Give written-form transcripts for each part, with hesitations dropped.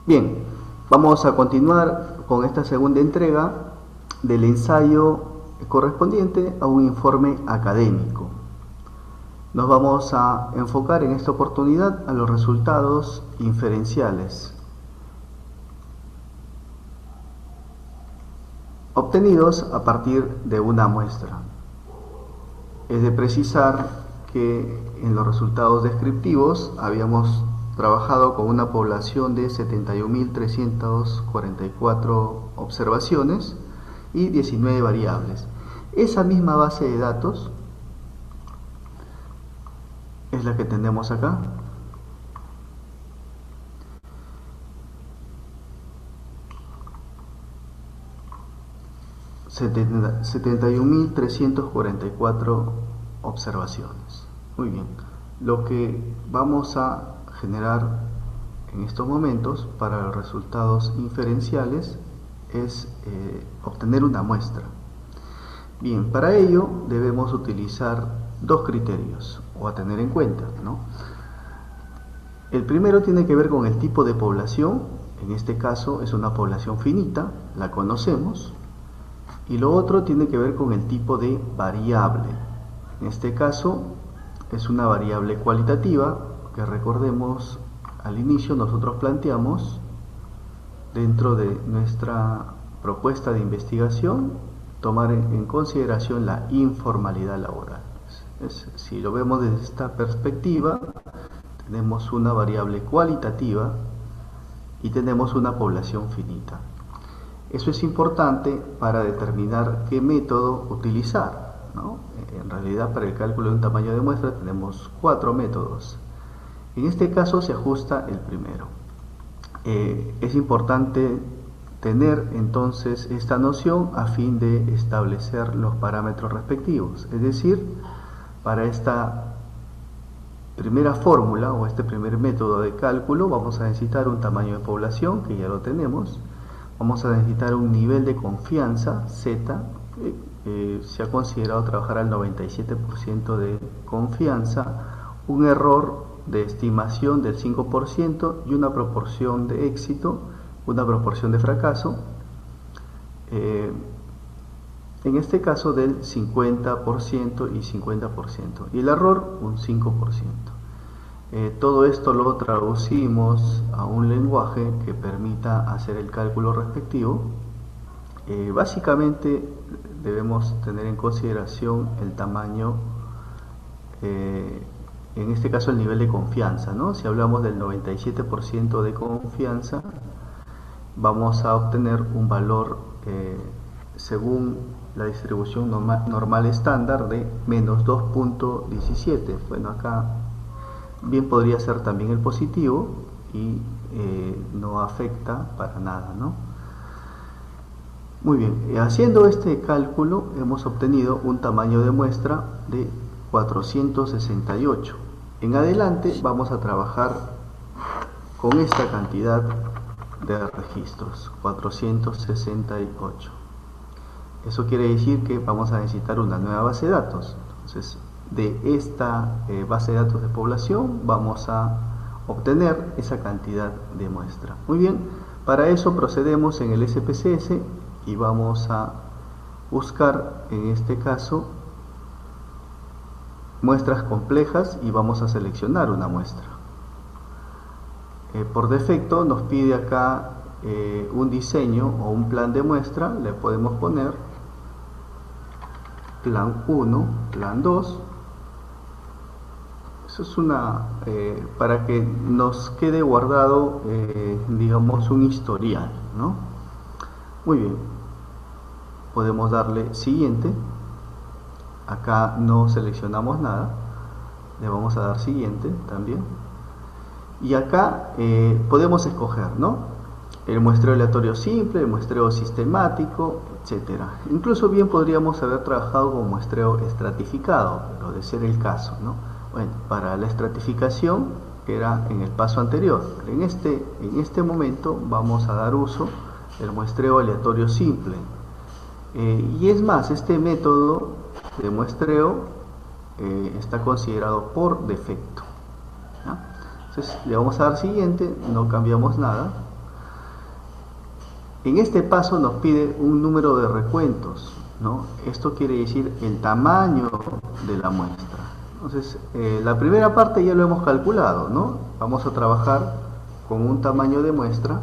Bien, vamos a continuar con esta segunda entrega del ensayo correspondiente a un informe académico. Nos vamos a enfocar en esta oportunidad a los resultados inferenciales obtenidos a partir de una muestra. Es de precisar que en los resultados descriptivos habíamos trabajado con una población de 71.344 observaciones y 19 variables. Esa misma base de datos es la que tenemos acá. ...71.344 observaciones. Muy bien. Lo que vamos a generar en estos momentos para los resultados inferenciales es obtener una muestra. Bien, para ello debemos utilizar dos criterios o a tener en cuenta, ¿no? El primero tiene que ver con el tipo de población. En este caso es una población finita, la conocemos. Y lo otro tiene que ver con el tipo de variable. En este caso es una variable cualitativa que, recordemos, al inicio nosotros planteamos dentro de nuestra propuesta de investigación tomar en consideración la informalidad laboral. Si lo vemos desde esta perspectiva, tenemos una variable cualitativa y tenemos una población finita. Eso es importante para determinar qué método utilizar, ¿no? En realidad, para el cálculo de un tamaño de muestra tenemos 4 métodos. En este caso se ajusta el primero. Es importante tener entonces esta noción a fin de establecer los parámetros respectivos. Es decir, para esta primera fórmula o este primer método de cálculo vamos a necesitar un tamaño de población, que ya lo tenemos. Vamos a necesitar un nivel de confianza, Z, se ha considerado trabajar al 97% de confianza, un error de estimación del 5% y una proporción de éxito, una proporción de fracaso, en este caso del 50% y 50%, y el error un 5%. Todo esto lo traducimos a un lenguaje que permita hacer el cálculo respectivo. Básicamente debemos tener en consideración el tamaño, en este caso el nivel de confianza, ¿no? Si hablamos del 97% de confianza, vamos a obtener un valor según la distribución normal estándar de menos 2.17. Bueno, acá bien podría ser también el positivo y no afecta para nada, ¿no? Muy bien, haciendo este cálculo hemos obtenido un tamaño de muestra de 468. En adelante vamos a trabajar con esta cantidad de registros, 468. Eso quiere decir que vamos a necesitar una nueva base de datos. Entonces, de esta base de datos de población vamos a obtener esa cantidad de muestra. Muy bien, para eso procedemos en el SPSS y vamos a buscar, en este caso, muestras complejas y vamos a seleccionar una muestra. Por defecto nos pide acá un diseño o un plan de muestra. Le podemos poner plan 1, plan 2. Eso es para que nos quede guardado, digamos, un historial, ¿no? Muy bien, podemos darle siguiente. Acá no seleccionamos nada, le vamos a dar siguiente también. Y acá podemos escoger, ¿no? El muestreo aleatorio simple, el muestreo sistemático, etcétera. Incluso bien podríamos haber trabajado con muestreo estratificado, pero de ser el caso, ¿no? Bueno, para la estratificación, que era en el paso anterior, en este momento vamos a dar uso del muestreo aleatorio simple. Y es más, este método de muestreo está considerado por defecto, ¿no? Entonces le vamos a dar siguiente, no cambiamos nada. En este paso nos pide un número de recuentos, ¿no? Esto quiere decir el tamaño de la muestra. Entonces, la primera parte ya lo hemos calculado, ¿no? Vamos a trabajar con un tamaño de muestra,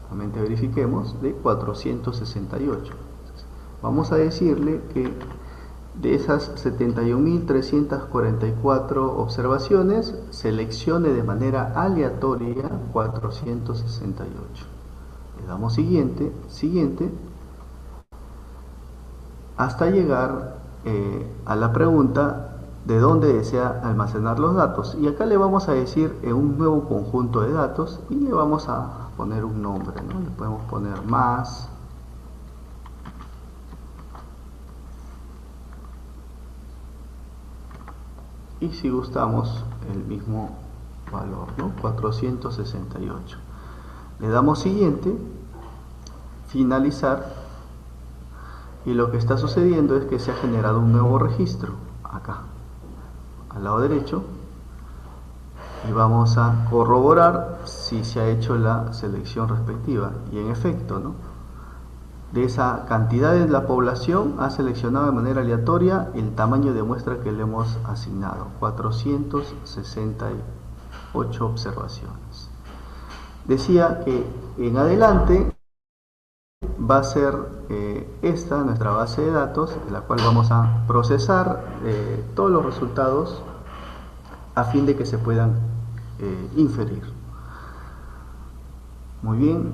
nuevamente verifiquemos, de 468. Vamos a decirle que de esas 71.344 observaciones, seleccione de manera aleatoria 468. Le damos siguiente, siguiente, hasta llegar a la pregunta de dónde desea almacenar los datos. Y acá le vamos a decir en un nuevo conjunto de datos y le vamos a poner un nombre, ¿no? Le podemos poner más. Y si gustamos el mismo valor, ¿no? 468. Le damos siguiente, finalizar, y lo que está sucediendo es que se ha generado un nuevo registro acá al lado derecho y vamos a corroborar si se ha hecho la selección respectiva, y en efecto, ¿no? De esa cantidad de la población ha seleccionado de manera aleatoria el tamaño de muestra que le hemos asignado, 468 observaciones. Decía que en adelante va a ser esta nuestra base de datos, en la cual vamos a procesar todos los resultados a fin de que se puedan inferir. Muy bien,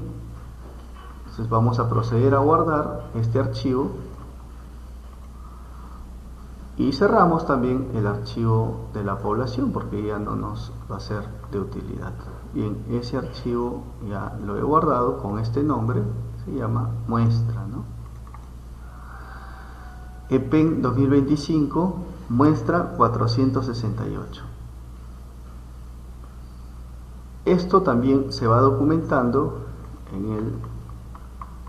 entonces vamos a proceder a guardar este archivo y cerramos también el archivo de la población porque ya no nos va a ser de utilidad. Bien, ese archivo ya lo he guardado con este nombre, se llama muestra, ¿no? EPEN 2025 muestra 468. Esto también se va documentando en el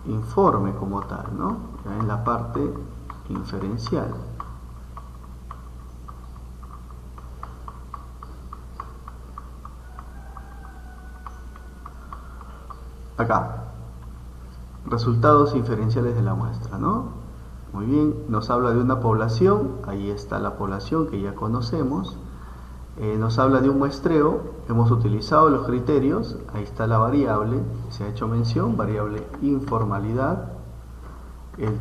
informe como tal, ¿no? Ya en la parte inferencial. Acá, resultados inferenciales de la muestra, ¿no? Muy bien, nos habla de una población, ahí está la población que ya conocemos. Nos habla de un muestreo, hemos utilizado los criterios, ahí está la variable, se ha hecho mención, variable informalidad, el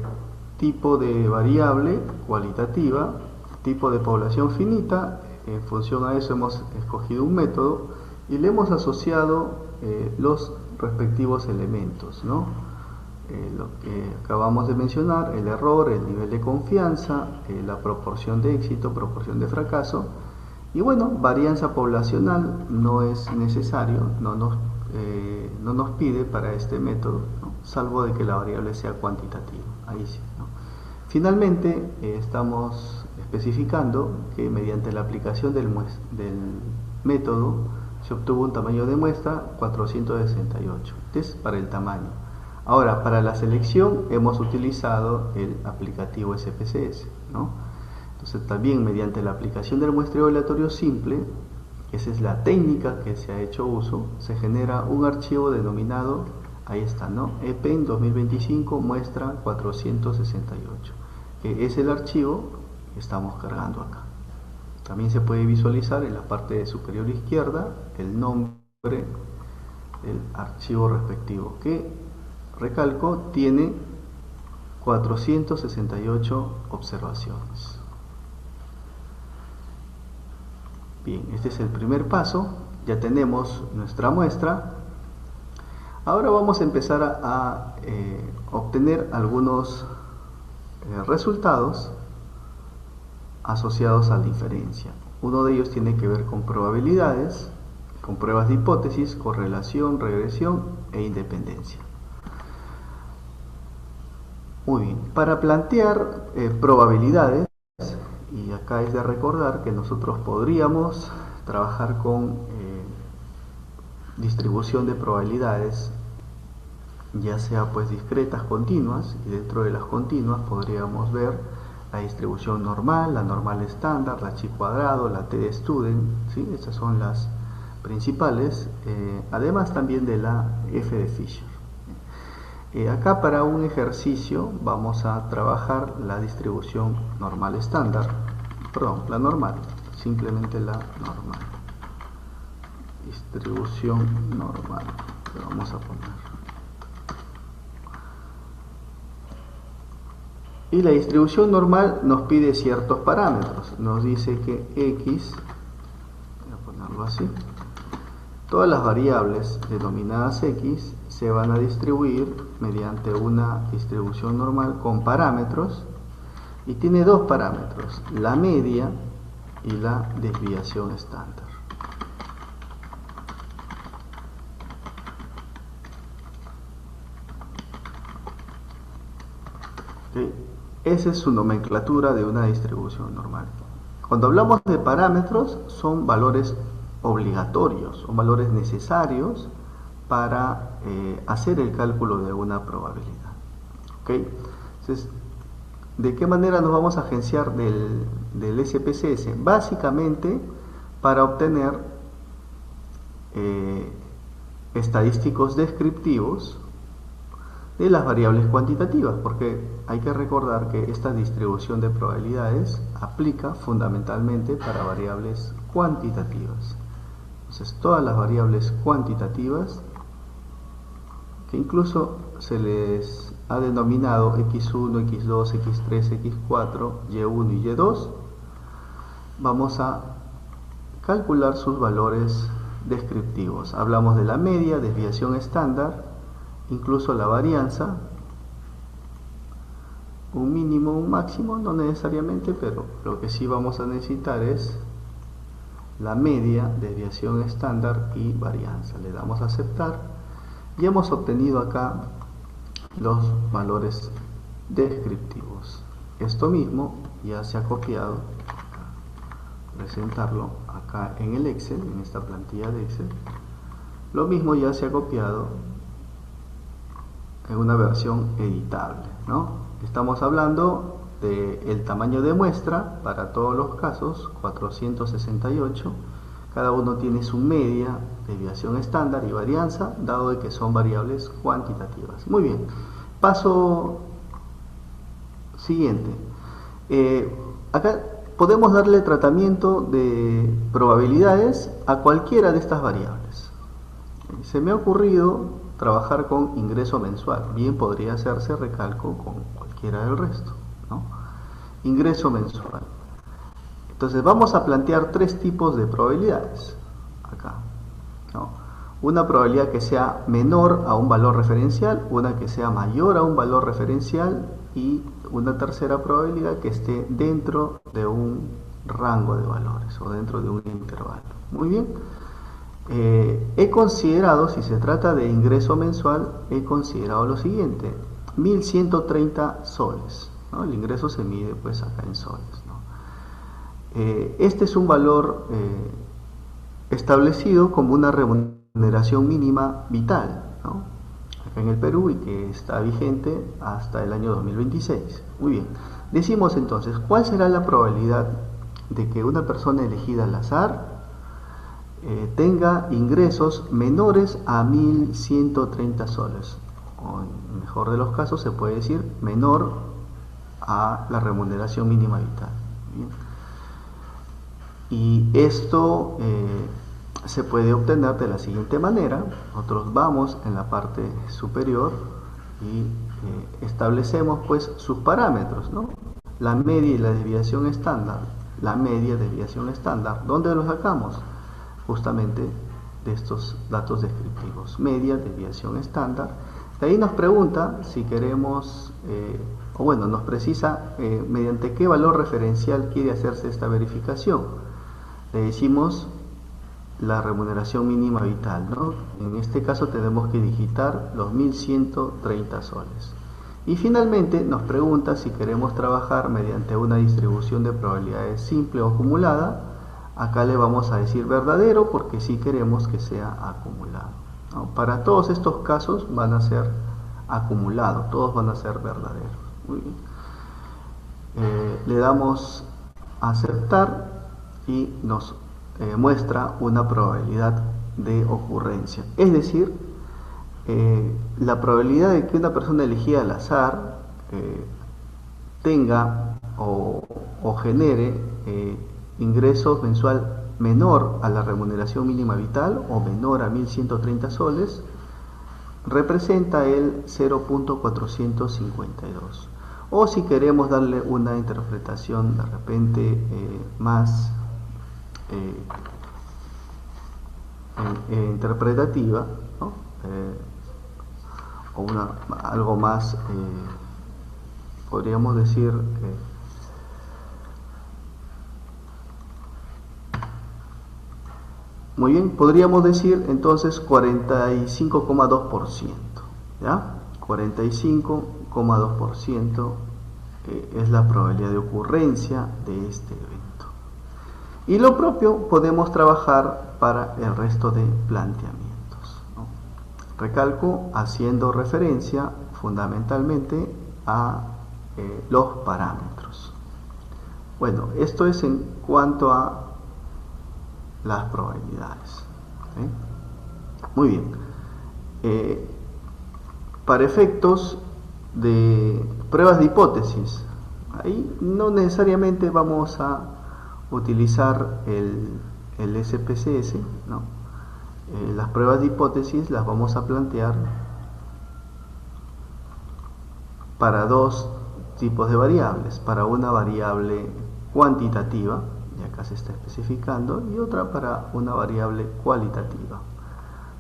tipo de variable cualitativa, tipo de población finita, en función a eso hemos escogido un método y le hemos asociado los respectivos elementos, ¿no? Lo que acabamos de mencionar, el error, el nivel de confianza, la proporción de éxito, proporción de fracaso. Y bueno, varianza poblacional no es necesario, no nos pide para este método, ¿no? Salvo de que la variable sea cuantitativa, ahí sí, ¿no? Finalmente, estamos especificando que mediante la aplicación del método se obtuvo un tamaño de muestra 468, este es para el tamaño. Ahora, para la selección hemos utilizado el aplicativo SPSS, ¿no? Entonces también mediante la aplicación del muestreo aleatorio simple, esa es la técnica que se ha hecho uso, se genera un archivo denominado, ahí está, ¿no? EPEN 2025 muestra 468, que es el archivo que estamos cargando acá. También se puede visualizar en la parte superior izquierda el nombre del archivo respectivo, que, recalco, tiene 468 observaciones. Bien, este es el primer paso, ya tenemos nuestra muestra. Ahora vamos a empezar a obtener algunos resultados asociados a la inferencia. Uno de ellos tiene que ver con probabilidades, con pruebas de hipótesis, correlación, regresión e independencia. Muy bien, para plantear probabilidades, y acá es de recordar que nosotros podríamos trabajar con distribución de probabilidades, ya sea pues discretas, continuas, y dentro de las continuas podríamos ver la distribución normal, la normal estándar, la chi cuadrado, la t de student, ¿sí? Estas son las principales, además también de la f de Fisher. Acá para un ejercicio vamos a trabajar la distribución normal estándar, perdón, la normal, simplemente la normal, distribución normal, le vamos a poner. Y la distribución normal nos pide ciertos parámetros, nos dice que x, voy a ponerlo así, todas las variables denominadas x se van a distribuir mediante una distribución normal con parámetros y tiene dos parámetros, la media y la desviación estándar. ¿Okay? Esa es su nomenclatura de una distribución normal. Cuando hablamos de parámetros, son valores obligatorios, son valores necesarios para hacer el cálculo de una probabilidad. ¿Okay? Entonces, ¿de qué manera nos vamos a agenciar del SPSS? Básicamente para obtener estadísticos descriptivos de las variables cuantitativas, porque hay que recordar que esta distribución de probabilidades aplica fundamentalmente para variables cuantitativas. Entonces, todas las variables cuantitativas, que incluso se les ha denominado x1, x2, x3, x4, y1 y y2, vamos a calcular sus valores descriptivos. Hablamos de la media, desviación estándar, incluso la varianza, un mínimo, un máximo, no necesariamente, pero lo que sí vamos a necesitar es la media, desviación estándar y varianza. Le damos a aceptar y hemos obtenido acá los valores descriptivos. Esto mismo ya se ha copiado, presentarlo acá en el Excel, en esta plantilla de Excel. Lo mismo ya se ha copiado en una versión editable, ¿no? Estamos hablando del tamaño de muestra para todos los casos, 468. Cada uno tiene su media, desviación estándar y varianza, dado de que son variables cuantitativas. Muy bien, paso siguiente. Acá podemos darle tratamiento de probabilidades a cualquiera de estas variables. Se me ha ocurrido trabajar con ingreso mensual, bien podría hacerse recalco con cualquiera del resto, ¿no? Ingreso mensual. Entonces vamos a plantear tres tipos de probabilidades acá, ¿no? Una probabilidad que sea menor a un valor referencial, una que sea mayor a un valor referencial y una tercera probabilidad que esté dentro de un rango de valores o dentro de un intervalo. Muy bien. He considerado, si se trata de ingreso mensual, he considerado lo siguiente: 1130 soles, ¿no? El ingreso se mide pues acá en soles, ¿no? Este es un valor establecido como una remuneración mínima vital, ¿no? Acá en el Perú, y que está vigente hasta el año 2026. Muy bien, decimos entonces, ¿cuál será la probabilidad de que una persona elegida al azar tenga ingresos menores a 1130 soles? O en el mejor de los casos se puede decir menor a la remuneración mínima vital. Bien. Y esto se puede obtener de la siguiente manera. Nosotros vamos en la parte superior y establecemos pues sus parámetros, ¿no? La media y la desviación estándar. La media, desviación estándar, ¿dónde lo sacamos? Justamente de estos datos descriptivos, media, desviación estándar. De ahí nos pregunta si queremos, o bueno, nos precisa mediante qué valor referencial quiere hacerse esta verificación. Le decimos la remuneración mínima vital, ¿no? En este caso tenemos que digitar los 1130 soles. Y finalmente nos pregunta si queremos trabajar mediante una distribución de probabilidades simple o acumulada. Acá le vamos a decir verdadero porque sí queremos que sea acumulado, ¿no? Para todos estos casos van a ser acumulados, todos van a ser verdaderos. Muy bien. Le damos a aceptar y nos muestra una probabilidad de ocurrencia. Es decir, la probabilidad de que una persona elegida al azar tenga o genere ingresos mensual menor a la remuneración mínima vital o menor a 1.130 soles, representa el 0.452. O si queremos darle una interpretación de repente más interpretativa, ¿no? O algo más, podríamos decir, muy bien, podríamos decir entonces 45,2%, ¿ya? 45,2% es la probabilidad de ocurrencia de este evento. Y lo propio podemos trabajar para el resto de planteamientos, ¿no? Recalco haciendo referencia fundamentalmente a los parámetros. Bueno, esto es en cuanto a las probabilidades. ¿Sí? Muy bien. Para efectos de pruebas de hipótesis, ahí no necesariamente vamos a utilizar el SPSS, ¿no? Las pruebas de hipótesis las vamos a plantear para dos tipos de variables, para una variable cuantitativa, y acá se está especificando, y otra para una variable cualitativa.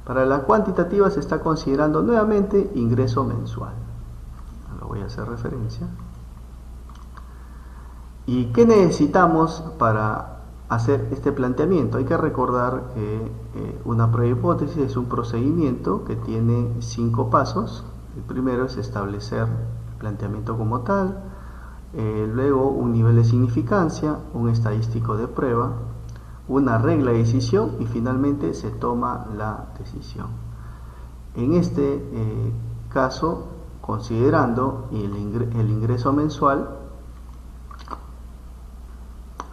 Para la cuantitativa se está considerando nuevamente ingreso mensual. Lo voy a hacer referencia. ¿Y qué necesitamos para hacer este planteamiento? Hay que recordar que una prueba de hipótesis es un procedimiento que tiene 5 pasos. El primero es establecer el planteamiento como tal, luego un nivel de significancia, un estadístico de prueba, una regla de decisión y finalmente se toma la decisión. En este caso, considerando el ingreso mensual,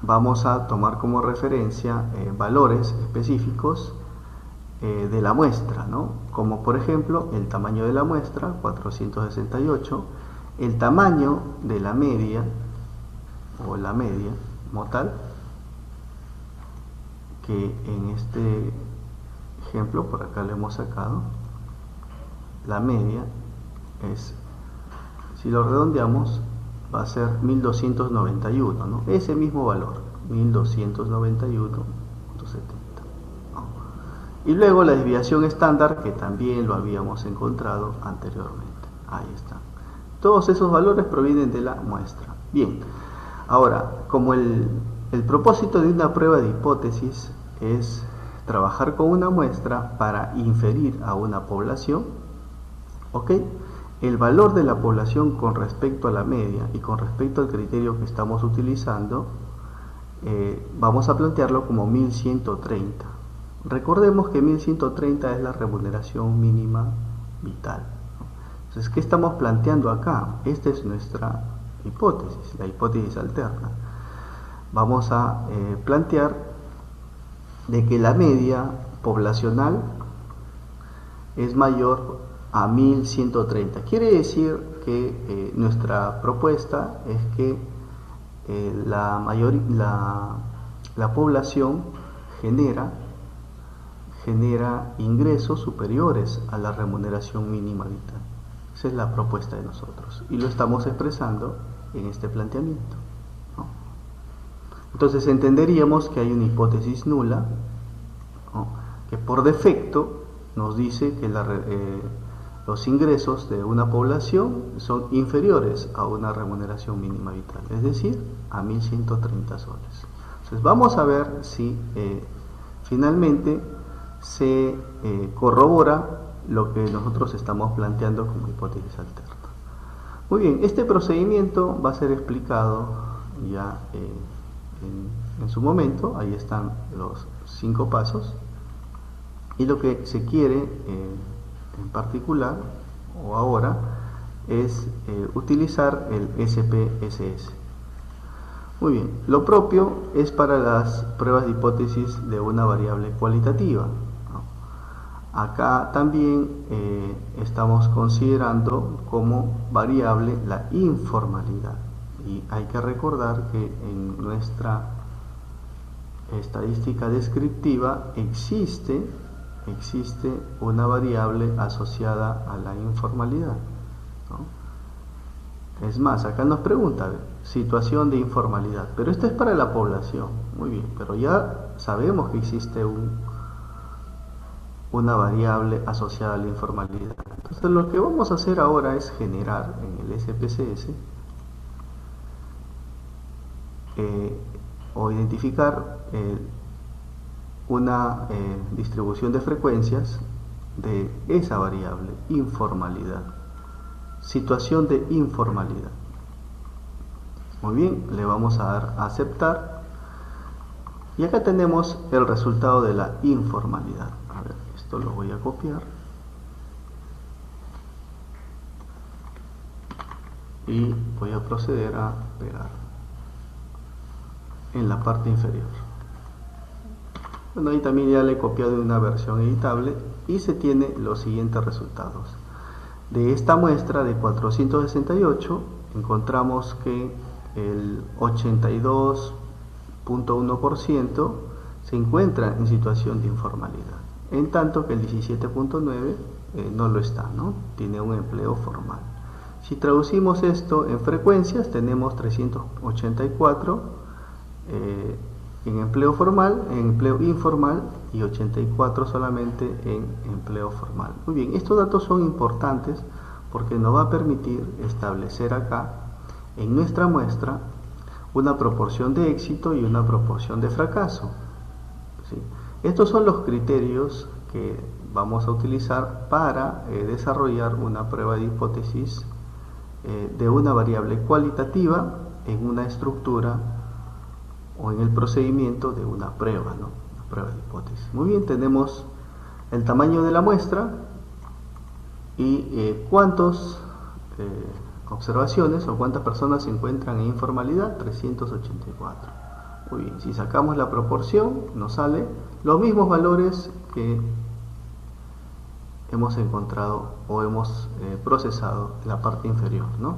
vamos a tomar como referencia valores específicos de la muestra, ¿no? Como por ejemplo el tamaño de la muestra, 468, el tamaño de la media o la media como tal, que en este ejemplo por acá le hemos sacado, la media es, si lo redondeamos, va a ser 1291, ¿no? Ese mismo valor, 1291.70. ¿no? Y luego la desviación estándar, que también lo habíamos encontrado anteriormente. Ahí está. Todos esos valores provienen de la muestra. Bien, ahora, como el propósito de una prueba de hipótesis es trabajar con una muestra para inferir a una población, ¿ok? El valor de la población con respecto a la media y con respecto al criterio que estamos utilizando, vamos a plantearlo como 1130. Recordemos que 1130 es la remuneración mínima vital. Entonces, ¿qué estamos planteando acá? Esta es nuestra hipótesis, la hipótesis alterna. Vamos a plantear de que la media poblacional es mayor a 1130. Quiere decir que nuestra propuesta es que la población genera ingresos superiores a la remuneración mínima vital. Esa es la propuesta de nosotros y lo estamos expresando en este planteamiento, ¿no? Entonces entenderíamos que hay una hipótesis nula, ¿no? Que por defecto nos dice que los ingresos de una población son inferiores a una remuneración mínima vital, es decir, a 1130 soles. Entonces vamos a ver si finalmente se corrobora lo que nosotros estamos planteando como hipótesis alterna. Muy bien, este procedimiento va a ser explicado ya en su momento. Ahí están los 5 pasos y lo que se quiere en particular o ahora es utilizar el SPSS. Muy bien, lo propio es para las pruebas de hipótesis de una variable cualitativa, ¿no? Acá también estamos considerando como variable la informalidad, y hay que recordar que en nuestra estadística descriptiva existe una variable asociada a la informalidad, ¿no? Es más, acá nos pregunta situación de informalidad, pero esto es para la población, muy bien, pero ya sabemos que existe una variable asociada a la informalidad. Entonces lo que vamos a hacer ahora es generar en el SPSS o identificar una distribución de frecuencias de esa variable, informalidad, situación de informalidad. Muy bien, le vamos a dar a aceptar, y acá tenemos el resultado de la informalidad. A ver, esto lo voy a copiar y voy a proceder a pegar en la parte inferior. Bueno, ahí también ya le he copiado una versión editable y se tiene los siguientes resultados. De esta muestra de 468 encontramos que el 82.1% se encuentra en situación de informalidad, en tanto que el 17.9% no lo está, ¿no? Tiene un empleo formal. Si traducimos esto en frecuencias, tenemos 384 en empleo formal, en empleo informal, y 84 solamente en empleo formal. Muy bien, estos datos son importantes porque nos va a permitir establecer acá en nuestra muestra una proporción de éxito y una proporción de fracaso, ¿sí? Estos son los criterios que vamos a utilizar para desarrollar una prueba de hipótesis de una variable cualitativa en una estructura o en el procedimiento de una prueba, ¿no? Una prueba de hipótesis. Muy bien, tenemos el tamaño de la muestra y cuántas observaciones o cuántas personas se encuentran en informalidad, 384. Muy bien, si sacamos la proporción nos sale los mismos valores que hemos encontrado o hemos procesado en la parte inferior, ¿no?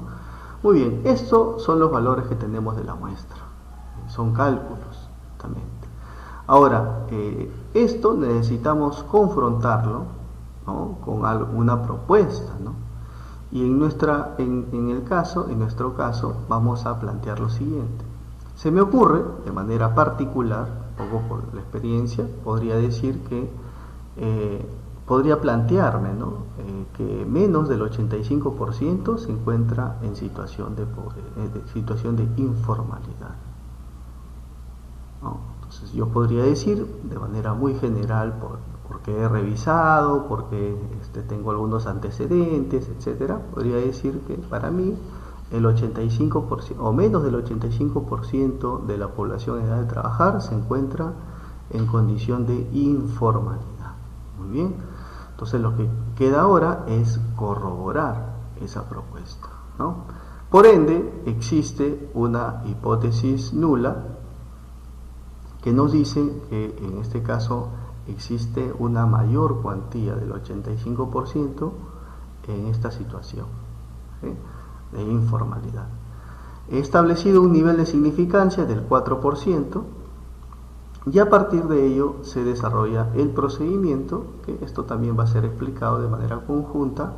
Muy bien, estos son los valores que tenemos de la muestra. Son cálculos también. Ahora, esto necesitamos confrontarlo, ¿no? Con una propuesta, ¿no? Y en nuestro caso, vamos a plantear lo siguiente. Se me ocurre, de manera particular, poco por la experiencia, podría decir que podría plantearme, ¿no? Que menos del 85% se encuentra en situación de informalidad, ¿no? Entonces yo podría decir de manera muy general, porque he revisado, porque tengo algunos antecedentes, etcétera, podría decir que para mí el 85% o menos del 85% de la población en edad de trabajar se encuentra en condición de informalidad. Muy bien, entonces lo que queda ahora es corroborar esa propuesta, ¿no? Por ende, existe una hipótesis nula que nos dice que en este caso existe una mayor cuantía del 85% en esta situación, ¿sí?, de informalidad. He establecido un nivel de significancia del 4% y a partir de ello se desarrolla el procedimiento, que esto también va a ser explicado de manera conjunta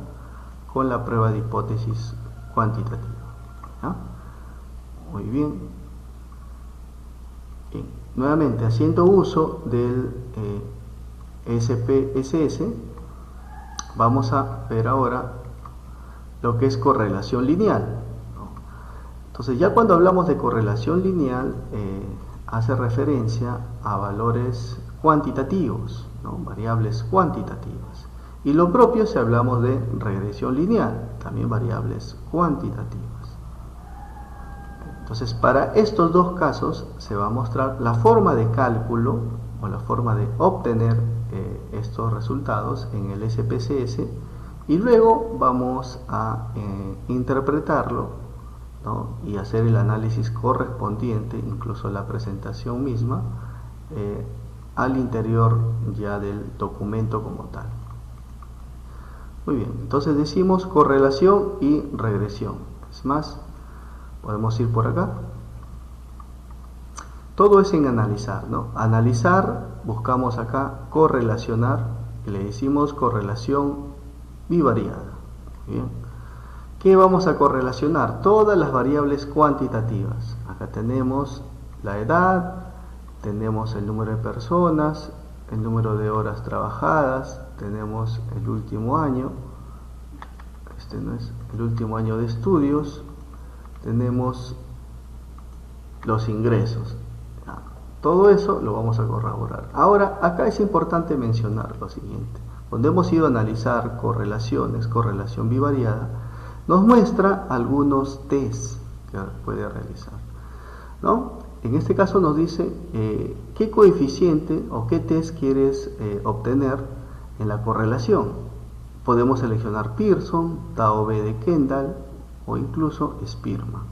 con la prueba de hipótesis cuantitativa, ¿no? Muy bien. Bien. Nuevamente, haciendo uso del SPSS, vamos a ver ahora lo que es correlación lineal, ¿no? Entonces, ya cuando hablamos de correlación lineal, hace referencia a valores cuantitativos, ¿no? Variables cuantitativas. Y lo propio si hablamos de regresión lineal, también variables cuantitativas. Entonces, para estos dos casos se va a mostrar la forma de cálculo o la forma de obtener estos resultados en el SPSS, y luego vamos a interpretarlo, ¿no?, y hacer el análisis correspondiente, incluso la presentación misma, al interior ya del documento como tal. Muy bien, entonces decimos correlación y regresión. Es más, podemos ir por acá. Todo es en analizar, ¿no? Analizar, buscamos acá correlacionar y le decimos correlación bivariada. Bien. ¿Qué vamos a correlacionar? Todas las variables cuantitativas. Acá tenemos la edad, tenemos el número de personas, el número de horas trabajadas, tenemos el último año, este no es el último año de estudios, tenemos los ingresos. Todo eso lo vamos a corroborar. Ahora, acá es importante mencionar lo siguiente. Cuando hemos ido a analizar correlaciones, correlación bivariada, nos muestra algunos test que puede realizar, ¿no? En este caso nos dice qué coeficiente o qué test quieres obtener en la correlación. Podemos seleccionar Pearson, Taube de Kendall o incluso Spearman.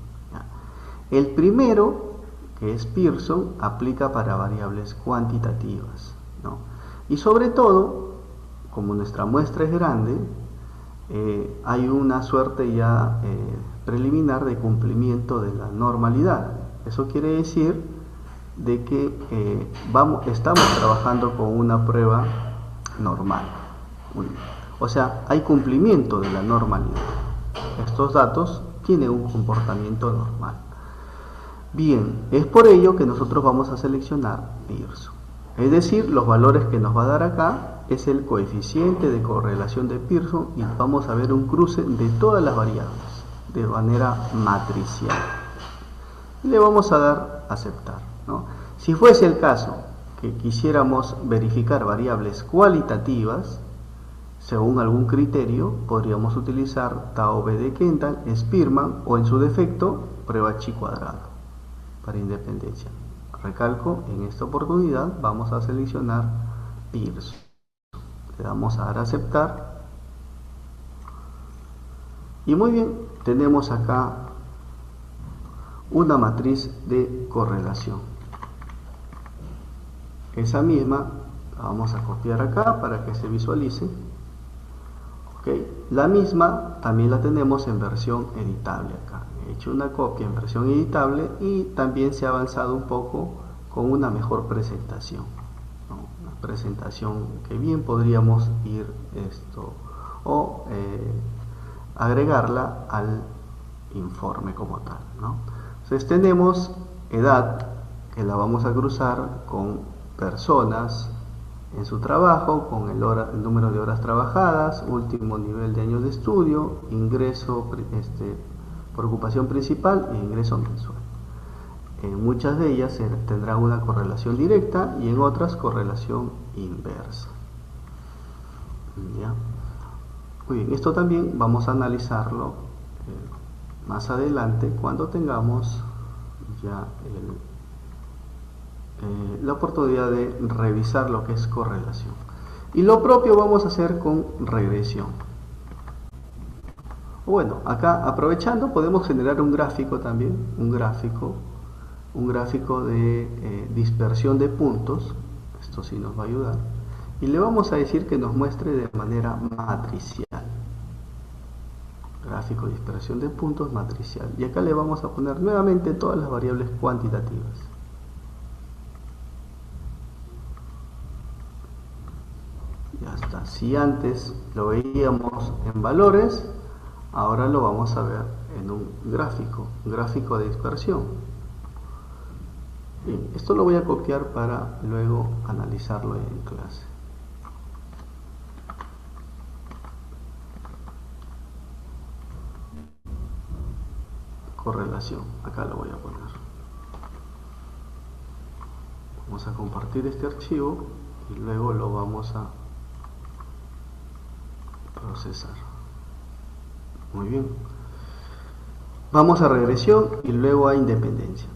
El primero, que es Pearson, aplica para variables cuantitativas, ¿no? Y sobre todo, como nuestra muestra es grande, hay una suerte ya preliminar de cumplimiento de la normalidad. Eso quiere decir de que estamos trabajando con una prueba normal. Muy bien. O sea, hay cumplimiento de la normalidad. Estos datos tienen un comportamiento normal. Bien, es por ello que nosotros vamos a seleccionar Pearson. Es decir, los valores que nos va a dar acá es el coeficiente de correlación de Pearson y vamos a ver un cruce de todas las variables de manera matricial. Y le vamos a dar aceptar, ¿no? Si fuese el caso que quisiéramos verificar variables cualitativas, según algún criterio, podríamos utilizar Taube de Kendall, Spearman o en su defecto, prueba chi cuadrado para independencia. Recalco, en esta oportunidad vamos a seleccionar Pearson. Le damos a dar a aceptar. Y muy bien, tenemos acá una matriz de correlación. Esa misma la vamos a copiar acá para que se visualice. La misma también la tenemos en versión editable acá. He hecho una copia en versión editable y también se ha avanzado un poco con una mejor presentación, ¿no? Una presentación que bien podríamos ir o agregarla al informe como tal, ¿no? Entonces tenemos edad, que la vamos a cruzar con personas en su trabajo, con el número de horas trabajadas, último nivel de años de estudio, ingreso por ocupación principal e ingreso mensual. En muchas de ellas tendrá una correlación directa y en otras correlación inversa. ¿Ya? Muy bien, esto también vamos a analizarlo más adelante cuando tengamos ya la oportunidad de revisar lo que es correlación. Y lo propio vamos a hacer con regresión. Bueno, acá aprovechando podemos generar un gráfico también, un gráfico de dispersión de puntos. Esto sí nos va a ayudar. Y le vamos a decir que nos muestre de manera matricial. Gráfico de dispersión de puntos matricial. Y acá le vamos a poner nuevamente todas las variables cuantitativas. Ya está. Si antes lo veíamos en valores, ahora lo vamos a ver en un gráfico de dispersión. Bien, esto lo voy a copiar para luego analizarlo en clase. Correlación, acá lo voy a poner. Vamos a compartir este archivo y luego lo vamos a procesar. Muy bien. Vamos a regresión y luego a independencia.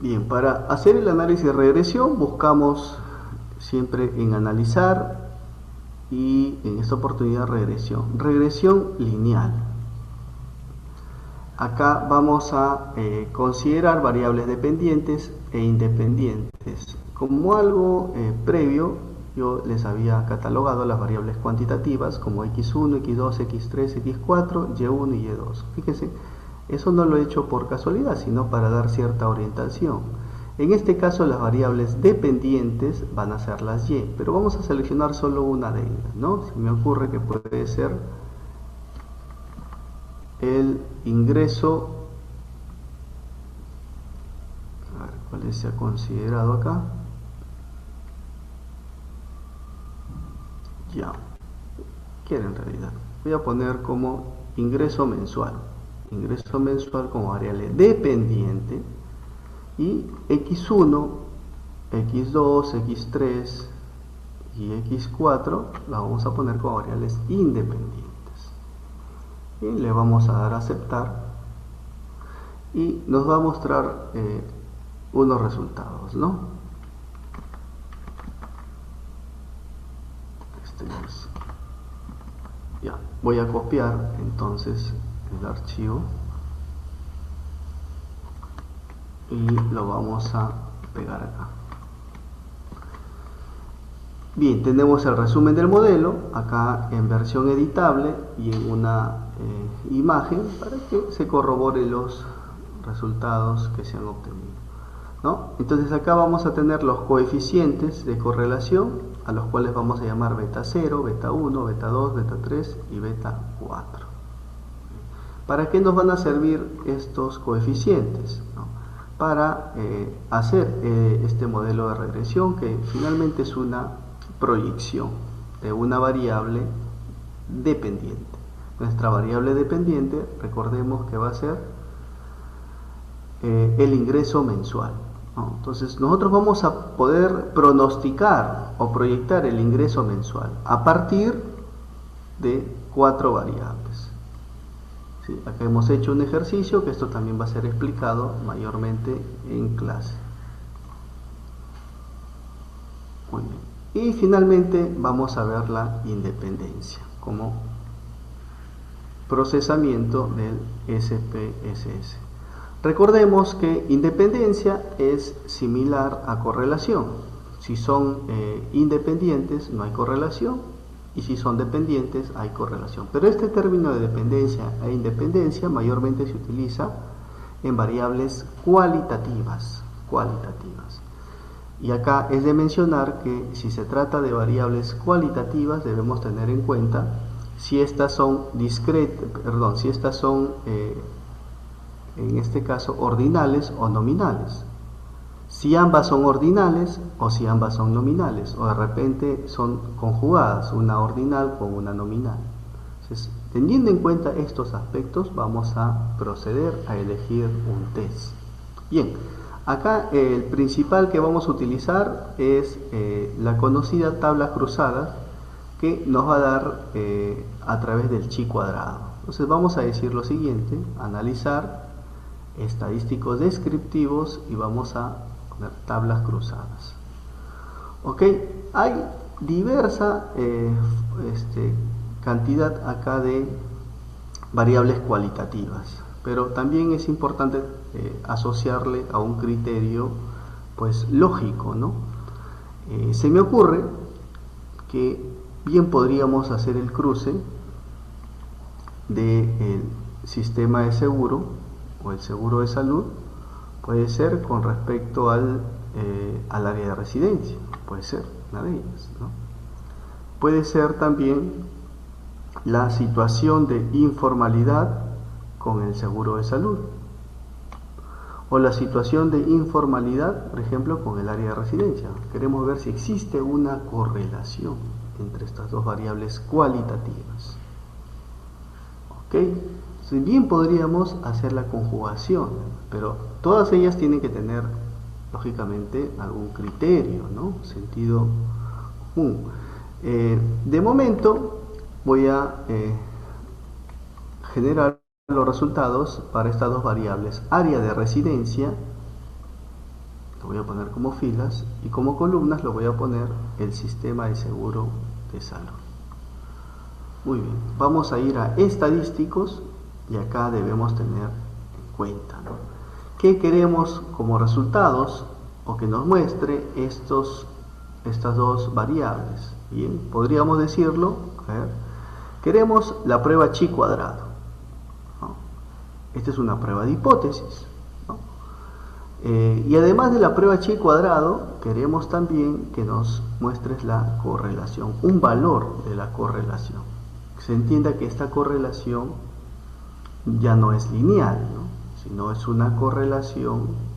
Bien, para hacer el análisis de regresión buscamos siempre en analizar y en esta oportunidad regresión lineal. Acá vamos a considerar variables dependientes e independientes. Como algo previo, yo les había catalogado las variables cuantitativas como x1, x2, x3, x4, y1 y y2. Fíjense, eso no lo he hecho por casualidad, sino para dar cierta orientación. En este caso las variables dependientes van a ser las y, pero vamos a seleccionar solo una de ellas, ¿no? Se me ocurre que puede ser el ingreso, a ver cuál se ha considerado acá, ya, quiero en realidad, voy a poner como ingreso mensual como variable dependiente, y x1, x2, x3 y x4 la vamos a poner como variables independientes. Y le vamos a dar a aceptar y nos va a mostrar unos resultados, ¿no? Ya, voy a copiar entonces el archivo y lo vamos a pegar acá. Bien, tenemos el resumen del modelo acá en versión editable y en una imagen para que se corroboren los resultados que se han obtenido, ¿no? Entonces acá vamos a tener los coeficientes de correlación, a los cuales vamos a llamar beta 0, beta 1, beta 2, beta 3 y beta 4. ¿Para qué nos van a servir estos coeficientes? ¿No? Para hacer este modelo de regresión, que finalmente es una proyección de una variable dependiente. Nuestra variable dependiente, recordemos que va a ser el ingreso mensual, ¿no? Entonces nosotros vamos a poder pronosticar o proyectar el ingreso mensual a partir de 4 variables. ¿Sí? Acá hemos hecho un ejercicio que esto también va a ser explicado mayormente en clase. Muy bien. Y finalmente vamos a ver la independencia como procesamiento del SPSS. Recordemos que independencia es similar a correlación. Si son independientes no hay correlación, y si son dependientes hay correlación. Pero este término de dependencia e independencia mayormente se utiliza en variables cualitativas. Y acá es de mencionar que si se trata de variables cualitativas debemos tener en cuenta si estas son en este caso ordinales o nominales. Si ambas son ordinales o si ambas son nominales, o de repente son conjugadas, una ordinal con una nominal. Entonces, teniendo en cuenta estos aspectos, vamos a proceder a elegir un test. Bien, acá el principal que vamos a utilizar es la conocida tabla cruzada, que nos va a dar a través del chi cuadrado. Entonces vamos a decir lo siguiente: analizar estadísticos descriptivos, y vamos a poner tablas cruzadas. Ok, hay diversa cantidad acá de variables cualitativas, pero también es importante asociarle a un criterio pues lógico, ¿no? Se me ocurre que bien podríamos hacer el cruce del sistema de seguro o el seguro de salud, puede ser con respecto al área de residencia, puede ser una de ellas, ¿no? Puede ser también la situación de informalidad con el seguro de salud, o la situación de informalidad, por ejemplo, con el área de residencia. Queremos ver si existe una correlación entre estas dos variables cualitativas. ¿Ok? Si bien podríamos hacer la conjugación, pero todas ellas tienen que tener, lógicamente, algún criterio, ¿no? Sentido común. De momento voy a generar los resultados para estas dos variables: área de residencia, lo voy a poner como filas, y como columnas lo voy a poner el sistema de seguro de salud. Muy bien, vamos a ir a estadísticos, y acá debemos tener en cuenta, ¿no?, ¿qué queremos como resultados, o que nos muestre estos estas dos variables. Bien, podríamos decirlo, a ver, queremos la prueba chi cuadrado, ¿no? Esta es una prueba de hipótesis, ¿no? Y además de la prueba chi cuadrado, queremos también que nos muestres la correlación, un valor de la correlación. Se entienda que esta correlación ya no es lineal, ¿no? Sino es una correlación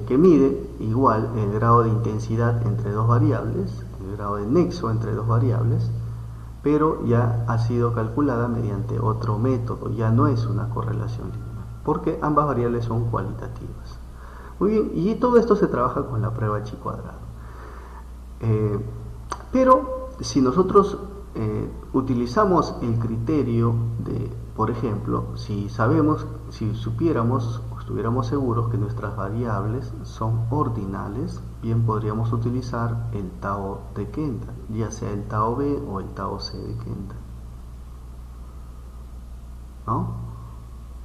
que mide igual el grado de intensidad entre dos variables, el grado de nexo entre dos variables, pero ya ha sido calculada mediante otro método, ya no es una correlación lineal, porque ambas variables son cualitativas. Muy bien, y todo esto se trabaja con la prueba chi cuadrado. Pero si nosotros utilizamos el criterio de, por ejemplo, si supiéramos o estuviéramos seguros que nuestras variables son ordinales, bien podríamos utilizar el Tao de Kendall, ya sea el Tao B o el Tao C de Kendall, ¿no?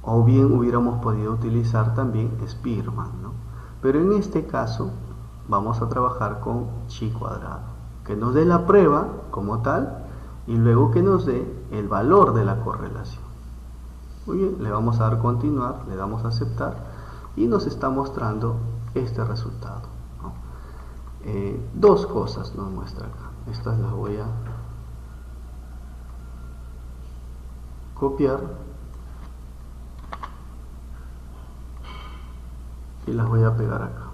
O bien hubiéramos podido utilizar también Spearman, ¿no? Pero en este caso vamos a trabajar con chi cuadrado, que nos dé la prueba como tal y luego que nos dé el valor de la correlación. Muy bien, le vamos a dar continuar, le damos a aceptar y nos está mostrando este resultado, ¿no? Dos cosas nos muestra acá. Estas las voy a copiar y las voy a pegar acá.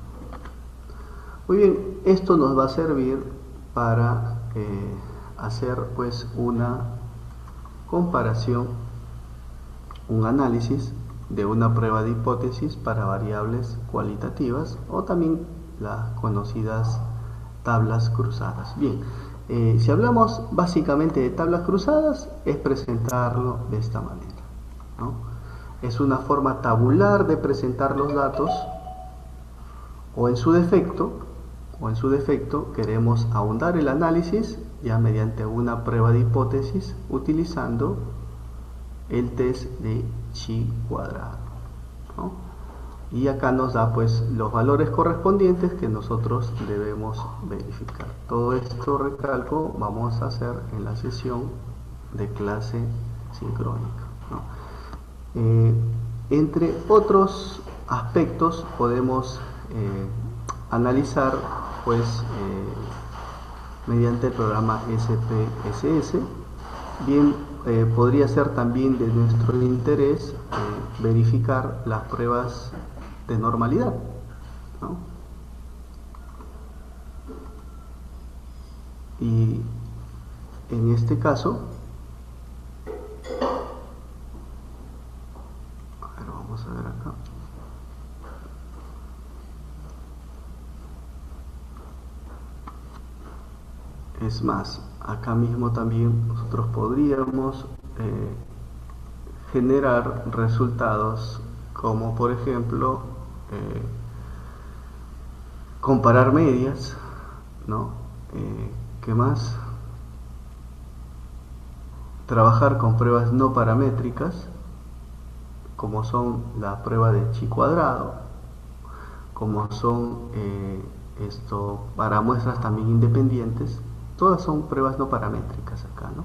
Muy bien, esto nos va a servir para hacer pues una comparación, un análisis de una prueba de hipótesis para variables cualitativas o también las conocidas tablas cruzadas. Bien, si hablamos básicamente de tablas cruzadas, es presentarlo de esta manera, ¿no? Es una forma tabular de presentar los datos, o en su defecto queremos ahondar el análisis ya mediante una prueba de hipótesis utilizando el test de chi cuadrado, ¿no? Y acá nos da pues los valores correspondientes que nosotros debemos verificar. Todo esto, recalco, vamos a hacer en la sesión de clase sincrónica, ¿no? Entre otros aspectos podemos analizar pues mediante el programa SPSS. Bien, podría ser también de nuestro interés verificar las pruebas de normalidad, ¿no? Y en este caso, a ver, vamos a ver acá. Es más, acá mismo también nosotros podríamos generar resultados como por ejemplo comparar medias, ¿no? ¿Qué más? Trabajar con pruebas no paramétricas, como son la prueba de chi cuadrado, como son para muestras también independientes. Todas son pruebas no paramétricas acá, ¿no?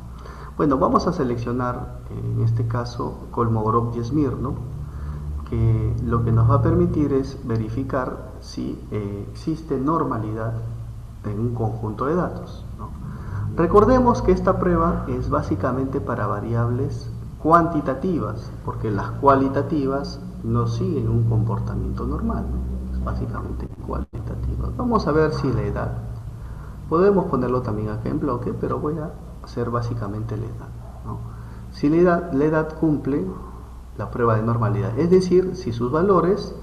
Bueno, vamos a seleccionar en este caso Kolmogorov y Smirnov, que lo que nos va a permitir es verificar si existe normalidad en un conjunto de datos, ¿no? Recordemos que esta prueba es básicamente para variables cuantitativas, porque las cualitativas no siguen un comportamiento normal, ¿no? Es básicamente cualitativas. Vamos a ver si la edad, podemos ponerlo también acá en bloque, pero voy a hacer básicamente la edad, ¿no? Si la edad cumple la prueba de normalidad, es decir, si sus valores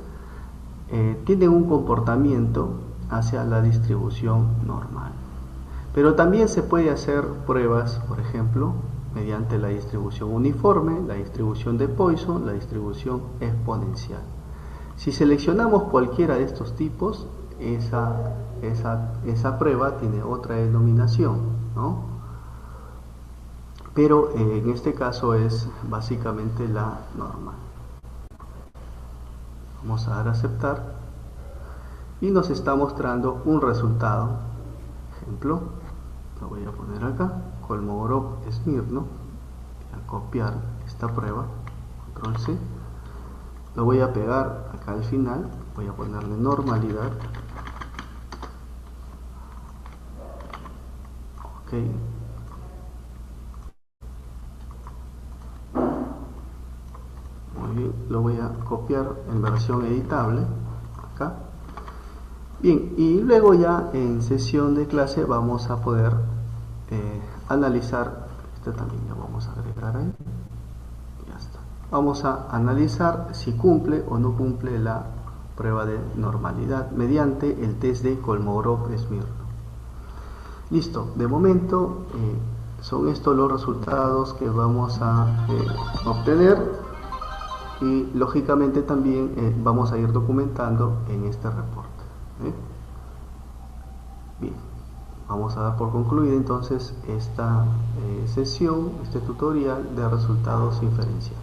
tienen un comportamiento hacia la distribución normal. Pero también se puede hacer pruebas, por ejemplo, mediante la distribución uniforme, la distribución de Poisson, la distribución exponencial. Si seleccionamos cualquiera de estos tipos, esa prueba tiene otra denominación, ¿no? Pero en este caso es básicamente la normal. Vamos a dar a aceptar y nos está mostrando un resultado ejemplo, lo voy a poner acá, Kolmogorov-Smirnov. Voy a copiar esta prueba, control C, lo voy a pegar acá al final, voy a ponerle normalidad, ok, muy bien, lo voy a copiar en versión editable acá. Bien, y luego ya en sesión de clase vamos a poder analizar, esto también ya vamos a agregar ahí, ya está. Vamos a analizar si cumple o no cumple la prueba de normalidad mediante el test de Kolmogorov-Smirnov. Listo, de momento son estos los resultados que vamos a obtener y lógicamente también vamos a ir documentando en este reporte. Bien, vamos a dar por concluida entonces esta sesión, este tutorial de resultados inferenciales.